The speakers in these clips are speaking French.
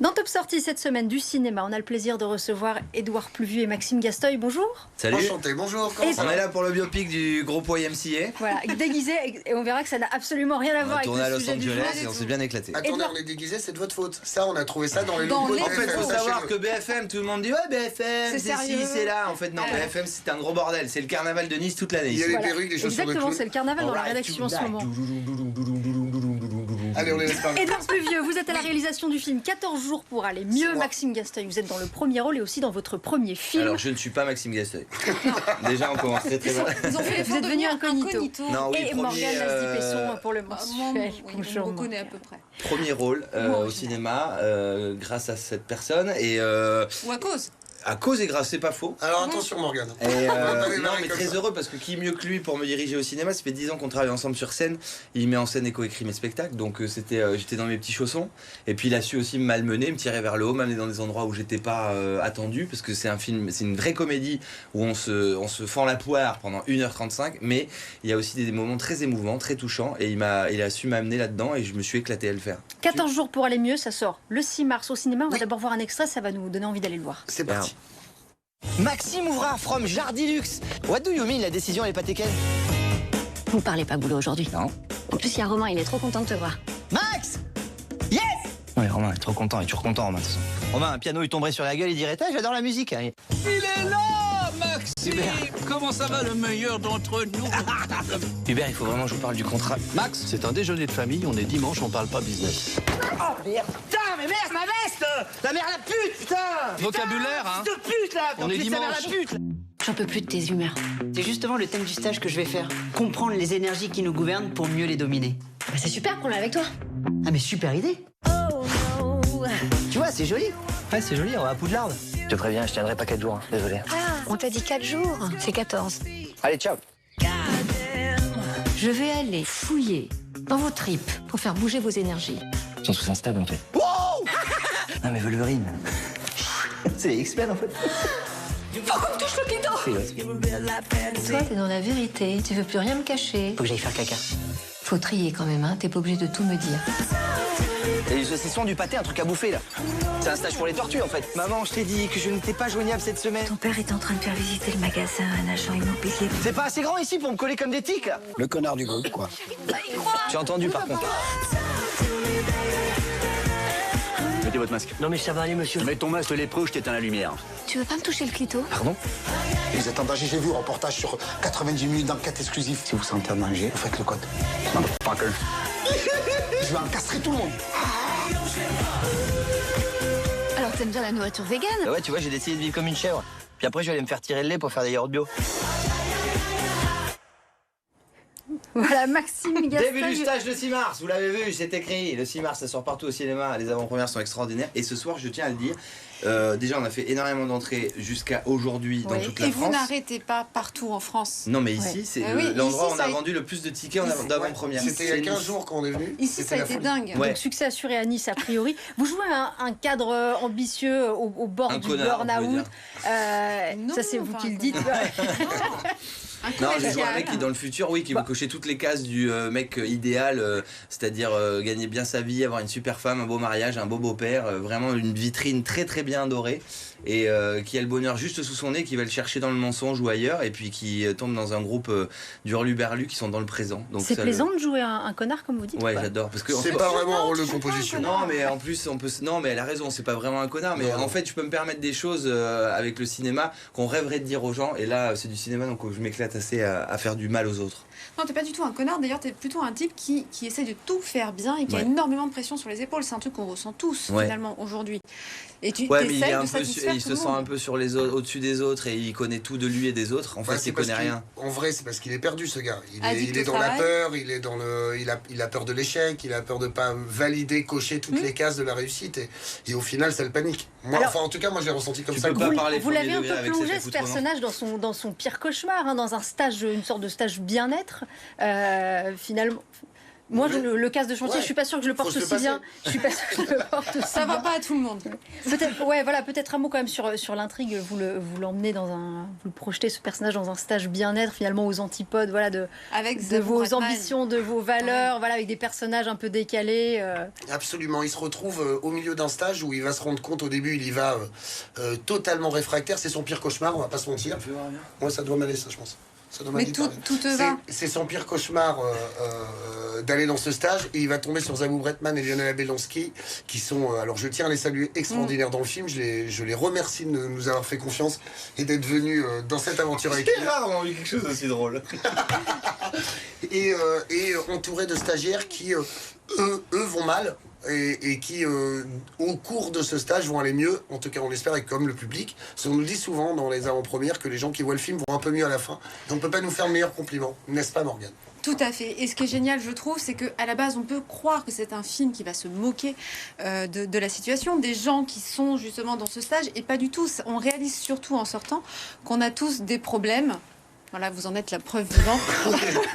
Dans Top Sortie cette semaine du cinéma, on a le plaisir de recevoir Édouard Pluvieux et Maxime Gasteuil. Bonjour. Salut. Enchanté, bonjour. On est là pour le biopic du groupe YMCA. Voilà, déguisé, et on verra que ça n'a absolument rien à voir avec le sujet du jour. Et on s'est bien éclaté. Attendez, Edouard... on est déguisé, c'est de votre faute. Ça, on a trouvé ça dans les logos. En fait, il faut savoir que BFM, tout le monde dit ouais, BFM, c'est ci, c'est là. En fait, non, BFM, c'est un gros bordel. C'est le carnaval de Nice toute l'année. Il y a les perruques, les chaussures de clown. Exactement, c'est le carnaval dans la rédaction en ce moment. Allez, on les laisse parler. Édouard Pluvieux, vous êtes à la réalisation du film 14 jours pour aller mieux. Maxime Gasteuil, vous êtes dans le premier rôle et aussi dans votre premier film. Alors, je ne suis pas Maxime Gasteuil. Déjà, on commence très mal. Vous êtes venu incognito. Non, oui, et Morgane Lasdi-Pesson pour le mensuel. On me reconnaît à peu près. Premier rôle au cinéma grâce à cette personne et ou à cause. À cause et grâce, c'est pas faux. Alors attention Morgane. Non mais très heureux parce que qui mieux que lui pour me diriger au cinéma. Ça fait 10 ans qu'on travaille ensemble sur scène. Il met en scène et coécrit mes spectacles. Donc j'étais dans mes petits chaussons. Et puis il a su aussi me malmener, me tirer vers le haut, m'amener dans des endroits où j'étais pas attendu. Parce que c'est un film, c'est une vraie comédie où on se fend la poire pendant 1h35. Mais il y a aussi des moments très émouvants, très touchants. Et il a su m'amener là-dedans et je me suis éclaté à le faire. 14 jours pour aller mieux, ça sort le 6 mars au cinéma. On va d'abord voir un extrait, ça va nous donner envie d'aller le voir. C'est parti. Maxime Ouvrard from Jardilux. What do you mean, la décision elle est pas telle? Vous parlez pas boulot aujourd'hui? Non. En plus, il y a Romain, il est trop content de te voir. Max! Yes! Oui, Romain est trop content, il est toujours content, Romain, de toute façon. Romain, un piano, il tomberait sur la gueule, il dirait « j'adore la musique ». Il est là, Maxime! Comment ça va, le meilleur d'entre nous? Hubert, il faut vraiment que je vous parle du contrat. Max, c'est un déjeuner de famille, on est dimanche, on parle pas business. Oh merde! Putain, mais merde, ma veste! La mère la pute, putain! Vocabulaire, hein? De pute, là! On est dimanche. La pute. J'en peux plus de tes humeurs. C'est justement le thème du stage que je vais faire. Comprendre les énergies qui nous gouvernent pour mieux les dominer. Bah, c'est super qu'on l'a avec toi. Ah mais super idée! Tu vois, c'est joli. Ouais, c'est joli, on va à Poudlard. Je te préviens, je tiendrai pas 4 jours, hein. Désolé. Ah, on t'a dit 4 jours. C'est 14. Allez, ciao! Je vais aller fouiller dans vos tripes pour faire bouger vos énergies. Ils sont tous instables, en fait. Wow! Non, mais Wolverine. C'est les X-Men, en fait. Faut qu'on me touche le clito! Toi, t'es dans la vérité. Tu veux plus rien me cacher. Faut que j'aille faire caca. Faut trier quand même, hein. T'es pas obligé de tout me dire. Et les saucissons, du pâté, un truc à bouffer, là. C'est un stage pour les tortues, en fait. Maman, je t'ai dit que je n'étais pas joignable cette semaine. Ton père est en train de faire visiter le magasin à un agent immobilier. C'est pas assez grand ici pour me coller comme des tiques, là. Le connard du groupe, quoi. J'ai entendu, par contre. Mettez votre masque. Non mais ça va aller, monsieur. Mets ton masque lépreux, je t'éteins la lumière. Tu veux pas me toucher le clito? Pardon? Vous êtes en danger, j'ai vu un reportage sur 90 minutes d'enquête exclusive. Si vous sentez un danger, vous faites le code. Fucker. Je vais encastrer tout le monde. Alors t'aimes bien la nourriture végane? Bah ouais, tu vois, j'ai décidé de vivre comme une chèvre. Puis après, je vais aller me faire tirer le lait pour faire des yaourts bio. Voilà, Maxime Gasteuil. Début du stage le 6 mars, vous l'avez vu, c'est écrit. Le 6 mars, ça sort partout au cinéma. Les avant-premières sont extraordinaires. Et ce soir, je tiens à le dire, déjà, on a fait énormément d'entrées jusqu'à aujourd'hui dans toute la Et France. vous n'arrêtez pas partout en France. Non, mais ici, c'est l'endroit où on a vendu le plus de tickets d'avant-première. C'était il y a 15 jours qu'on est venu. Ici, ça a été dingue. Donc succès assuré à Nice a priori. Vous jouez un cadre ambitieux au bord du burn-out. Ça c'est vous qui le dites. Non, j'ai joué un mec qui dans le futur, qui veut cocher toutes les cases du mec idéal, c'est-à-dire gagner bien sa vie, avoir une super femme, un beau mariage, un beau beau-père, vraiment une vitrine très très bien dorée et qui a le bonheur juste sous son nez, qui va le chercher dans le mensonge ou ailleurs et puis qui tombe dans un groupe d'hurluberlus qui sont dans le présent. C'est plaisant de jouer un connard comme vous dites. Ouais, j'adore parce que c'est pas vraiment un rôle de composition. Non, mais en plus on peut. Non, mais elle a raison, c'est pas vraiment un connard, mais en fait je peux me permettre des choses avec le cinéma qu'on rêverait de dire aux gens et là c'est du cinéma donc je m'éclate assez à faire du mal aux autres. Non, t'es pas du tout un connard, d'ailleurs t'es plutôt un type qui essaie de tout faire bien et qui a énormément de pression sur les épaules. C'est un truc qu'on ressent tous finalement aujourd'hui. Et tu mais il se tout sent un peu sur les autres, au-dessus des autres et il connaît tout de lui et des autres. En fait, il connaît rien. En vrai, c'est parce qu'il est perdu ce gars. Il est dans la peur, il a peur de l'échec, il a peur de pas valider, cocher toutes les cases de la réussite et au final ça le panique. Moi, en tout cas, moi j'ai ressenti comme ça. Vous l'avez un peu plongé ce personnage dans son pire cauchemar, dans un stage, une sorte de stage bien-être finalement. Moi, le casque de chantier, je suis pas sûre que je le porte aussi bien. Je suis pas sûre que je le porte aussi Ça va bien. pas à tout le monde. Peut-être un mot quand même sur l'intrigue. Vous l'emmenez vous le projetez ce personnage dans un stage bien-être, finalement aux antipodes, de vos ambitions, de vos valeurs, avec des personnages un peu décalés. Absolument, il se retrouve au milieu d'un stage où il va se rendre compte, au début, il y va totalement réfractaire. C'est son pire cauchemar, on va pas se mentir. Moi, ça doit m'aller, ça, je pense. Mais tout te va. C'est son pire cauchemar d'aller dans ce stage, et il va tomber sur Zabou Bretman et Lionel Abelansky qui sont, alors je tiens à les saluer, extraordinaires dans le film. Je les remercie de nous avoir fait confiance et d'être venus dans cette aventure avec nous. C'est rare d'avoir vu quelque chose d'aussi drôle. et entouré de stagiaires qui, eux vont mal. Et qui, au cours de ce stage, vont aller mieux, en tout cas on l'espère, et comme le public. Parce qu'on nous dit souvent dans les avant-premières que les gens qui voient le film vont un peu mieux à la fin. Et on ne peut pas nous faire le meilleur compliment, n'est-ce pas, Morgane? Tout à fait. Et ce qui est génial, je trouve, c'est qu'à la base, on peut croire que c'est un film qui va se moquer de la situation, des gens qui sont justement dans ce stage, et pas du tout. On réalise surtout en sortant qu'on a tous des problèmes. Voilà, vous en êtes la preuve vivante.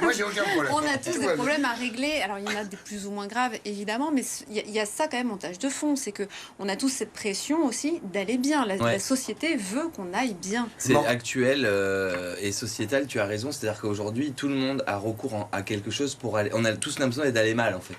Moi, j'ai aucun problème. On a tous des problèmes à régler. Alors, il y en a des plus ou moins graves, évidemment, mais il y a ça quand même en tâche de fond. C'est qu'on a tous cette pression aussi d'aller bien. La société veut qu'on aille bien. C'est actuel et sociétal, tu as raison. C'est-à-dire qu'aujourd'hui, tout le monde a recours à quelque chose pour aller... On a tous l'impression d'aller mal, en fait.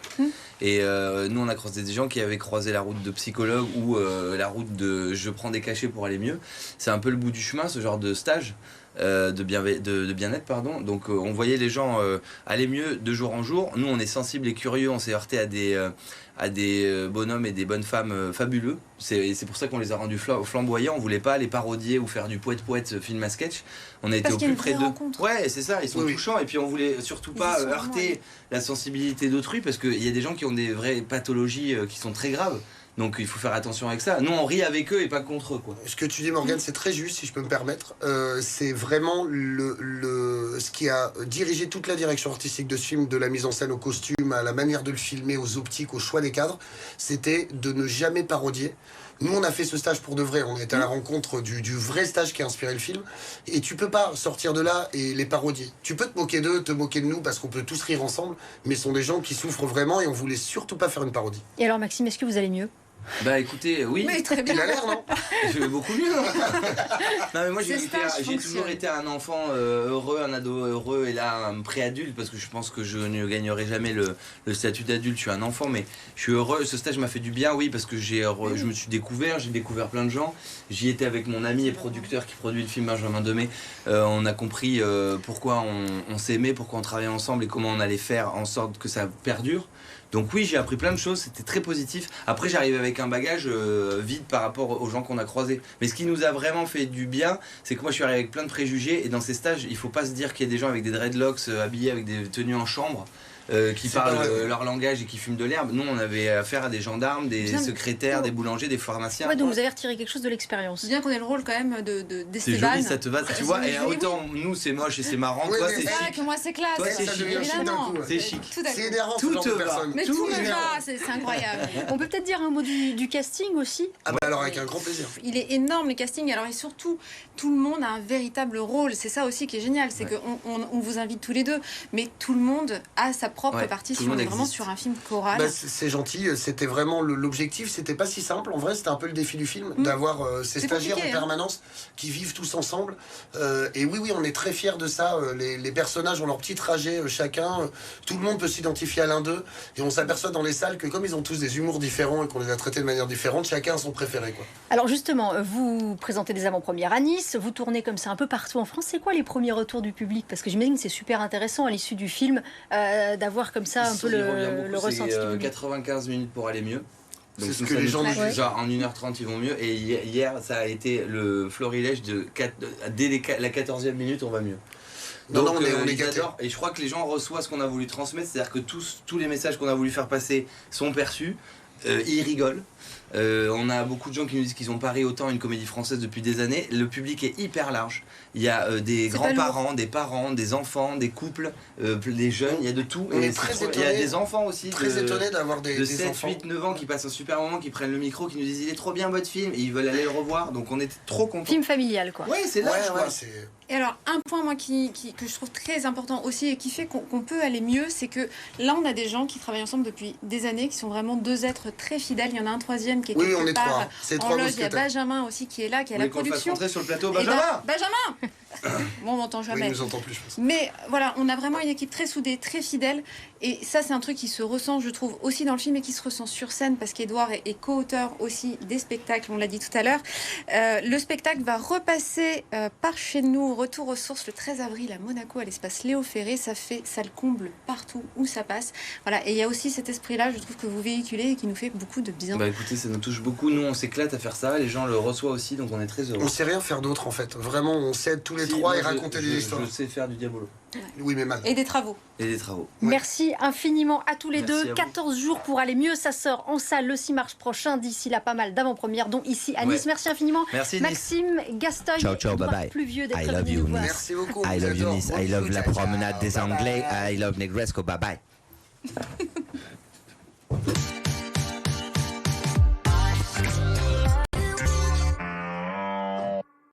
Et nous, on a croisé des gens qui avaient croisé la route de psychologue ou la route de je prends des cachets pour aller mieux. C'est un peu le bout du chemin, ce genre de stage. De bien-être, pardon. Donc on voyait les gens aller mieux de jour en jour. Nous, on est sensibles et curieux, on s'est heurté à des bonhommes et des bonnes femmes fabuleux. C'est pour ça qu'on les a rendus flamboyants. On voulait pas les parodier ou faire du poète film à sketch. On a été au plus près d'eux. Ouais, c'est ça, ils sont touchants. Et puis on voulait surtout pas heurter la sensibilité d'autrui, parce qu'il y a des gens qui ont des vraies pathologies qui sont très graves. Donc il faut faire attention avec ça. Nous, on rit avec eux et pas contre eux, quoi. Ce que tu dis, Morgane, c'est très juste, si je peux me permettre. C'est vraiment ce qui a dirigé toute la direction artistique de ce film, de la mise en scène au costume, à la manière de le filmer, aux optiques, au choix des cadres. C'était de ne jamais parodier. Nous, on a fait ce stage pour de vrai. On est à la rencontre du vrai stage qui a inspiré le film. Et tu peux pas sortir de là et les parodier. Tu peux te moquer d'eux, te moquer de nous, parce qu'on peut tous rire ensemble. Mais ce sont des gens qui souffrent vraiment, et on voulait surtout pas faire une parodie. Et alors, Maxime, est-ce que vous allez mieux? Bah écoutez, oui. Mais très bien. Il a l'air, non? Je vais beaucoup mieux. Non mais moi j'ai toujours été un enfant heureux, un ado heureux, et là un préadulte, parce que je pense que je ne gagnerai jamais le statut d'adulte. Je suis un enfant, mais je suis heureux. Ce stage m'a fait du bien, oui, parce que je me suis découvert, j'ai découvert plein de gens. J'y étais avec mon ami et producteur qui produit le film, Benjamin Demey. On a compris pourquoi on s'aimait, pourquoi on travaillait ensemble et comment on allait faire en sorte que ça perdure. Donc oui, j'ai appris plein de choses, c'était très positif. Après, j'arrive avec un bagage vide par rapport aux gens qu'on a croisés. Mais ce qui nous a vraiment fait du bien, c'est que moi je suis arrivé avec plein de préjugés, et dans ces stages, il faut pas se dire qu'il y a des gens avec des dreadlocks habillés avec des tenues en chambre. Qui parlent leur langage et qui fument de l'herbe. Nous, on avait affaire à des gendarmes, des secrétaires, des boulangers, des pharmaciens. Ouais, donc vous avez retiré quelque chose de l'expérience. C'est bien qu'on ait le rôle quand même d'Esteban. C'est joli, ça te va, tu vois. Et autant nous, c'est moche et c'est marrant, toi, c'est chic. Que moi, c'est classe. Toi, c'est chic. Évidemment. C'est chic. C'est énervant, tout ce genre de personne. Mais tout me va, c'est incroyable. On peut peut-être dire un mot du casting aussi? Ah bah alors, avec un grand plaisir. Il est énorme, le casting. Alors, et surtout, tout le monde a un véritable rôle. C'est ça aussi qui est génial. C'est qu'on vous invite tous les deux, mais tout le monde a sa propre partition. On est vraiment sur un film choral. Bah, c'est gentil, c'était vraiment l'objectif. C'était pas si simple. En vrai, c'était un peu le défi du film, d'avoir ces stagiaires en permanence qui vivent tous ensemble. Et oui, on est très fiers de ça. Les personnages ont leur petit trajet chacun. Tout le monde peut s'identifier à l'un d'eux. Et on s'aperçoit dans les salles que comme ils ont tous des humours différents et qu'on les a traités de manière différente, chacun a son préféré, quoi. Alors justement, vous présentez des avant-premières à Nice, vous tournez comme ça un peu partout en France. C'est quoi les premiers retours du public? Parce que j'imagine que c'est super intéressant à l'issue du film d'avoir comme ça un peu le ressenti. C'est 95 minutes pour aller mieux. Donc, c'est ce que les gens disent. Genre en 1h30 ils vont mieux. Et hier ça a été le florilège dès la 14e minute on va mieux. Donc on est gâtés. Et je crois que les gens reçoivent ce qu'on a voulu transmettre. C'est-à-dire que tous les messages qu'on a voulu faire passer sont perçus. Ils rigolent. On a beaucoup de gens qui nous disent qu'ils ont pas ri autant une comédie française depuis des années. Le public est hyper large. Il y a des grands-parents, des parents, des enfants, des couples, des jeunes, il y a de tout. Il y a des enfants aussi. Très étonné d'avoir des 7, enfants. 8, 9 ans qui passent un super moment, qui prennent le micro, qui nous disent il est trop bien votre film, et ils veulent aller le revoir. Donc on est trop contents. Film familial, quoi. Ouais, c'est large, quoi. Et alors, un point, moi, que je trouve très important aussi et qui fait qu'on peut aller mieux, c'est que là, on a des gens qui travaillent ensemble depuis des années, qui sont vraiment deux êtres très fidèles. Il y en a un troisième qui est quelque on est part trois en loge. Il y a Benjamin aussi qui est là, qui est à la production. Qu'on le fasse rentrer sur le plateau, Benjamin. Benjamin Bon, on m'entend jamais. Oui, il nous entend plus, je pense. Mais voilà, on a vraiment une équipe très soudée, très fidèle. Et ça, c'est un truc qui se ressent, je trouve, aussi dans le film et qui se ressent sur scène, parce qu'Edouard est co-auteur aussi des spectacles, on l'a dit tout à l'heure. Le spectacle va repasser par chez nous, retour aux sources, le 13 avril à Monaco, à l'espace Léo Ferré. Ça le comble partout où ça passe. Voilà. Et il y a aussi cet esprit-là, je trouve, que vous véhiculez et qui nous fait beaucoup de bien. Bah écoutez, ça nous touche beaucoup. Nous, on s'éclate à faire ça. Les gens le reçoivent aussi, donc on est très heureux. On sait rien faire d'autre, en fait. Vraiment, on s'aide tous les trois et raconter des histoires. Je sais faire du diabolo. Oui, mais mal. Et des travaux. Merci infiniment à tous les deux. 14 jours pour aller mieux. Ça sort en salle le 6 mars prochain. D'ici là, pas mal d'avant-premières, dont ici à Nice. Merci infiniment. Merci, Maxime, Gastoy, ciao, bye bye. plus vieux d'être I love venu you, nous voir. Merci beaucoup. I love you, Nice. I love la promenade des Anglais. I love Negresco. Bye bye.